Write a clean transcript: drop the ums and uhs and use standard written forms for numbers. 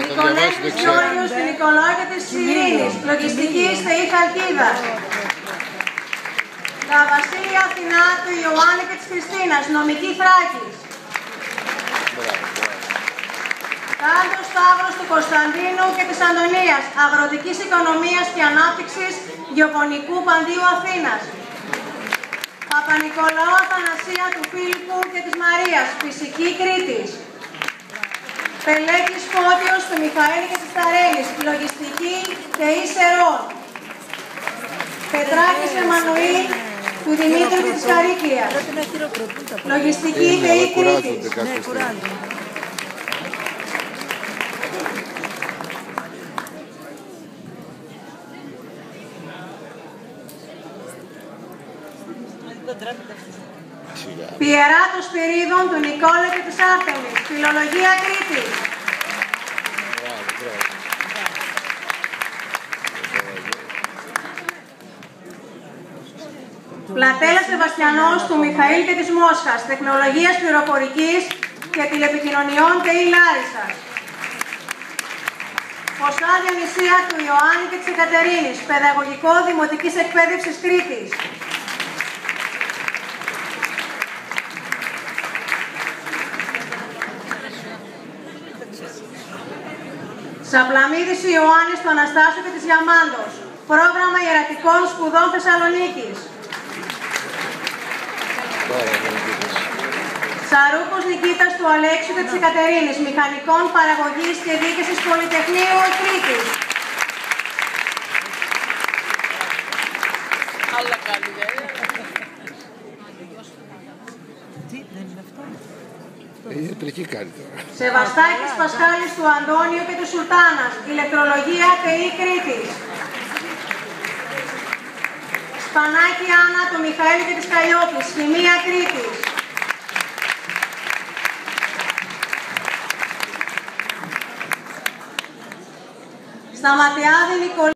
Νικολέτης Γιώργιος του Νικολάου και της Ειρήνης, λογιστική ΣΤΕΗ Χαλκίδας. Τα Βασίλεια Αθηνά του Ιωάννη και της Χριστίνας, νομική Θράκης. Τάντος Σταύρος του Κωνσταντίνου και της Αντωνίας, αγροτικής οικονομίας και ανάπτυξης γεωπονικού Παντίου Αθήνας. Παπα-Νικολάου Αθανασία του Φίλιππου και της Μαρίας, φυσική Κρήτης. Πελέκης Φώτιος του Μιχαήλ και της Ταρέλης, λογιστική ΤΕΗ Σερών. Πετράκης Εμμανουήλ του Δημήτρου και της Χαρίκλειας, λογιστική ΤΕΗ Κρήτης. Πιεράτος Σπυρίδων του Νικόλα και της Άρτεμης, φιλολογία Κρήτη. Πλατέλας Σεβαστιανός του Μιχαήλ και της Μόσχας, τεχνολογίας πληροφορικής και τηλεπικοινωνιών ΤΕΗ Λάρισσας. Ποσά Διονυσία του Ιωάννη και της Εκατερίνης, παιδαγωγικό δημοτικής εκπαίδευσης Κρήτης. Σαπλαμίδης Ιωάννης του Αναστάσιου και της Γιαμάντος, πρόγραμμα ιερατικών σπουδών Θεσσαλονίκης. Σαρούκος Νικήτας του Αλέξιου και της Εκατερίνης, μηχανικών παραγωγής και διοίκησης Πολυτεχνείου Κρήτης. Ιατρική κάνει τώρα. Σεβαστάκης Πασχάλης του Αντώνιου και του Σουλτάνας, ηλεκτρολογία ΤΕΗ Κρήτης. Σπανάκη Άννα του Μιχαήλ και της Καλλιόπης, χημεία Κρήτης. Σταματιάδη Νικολή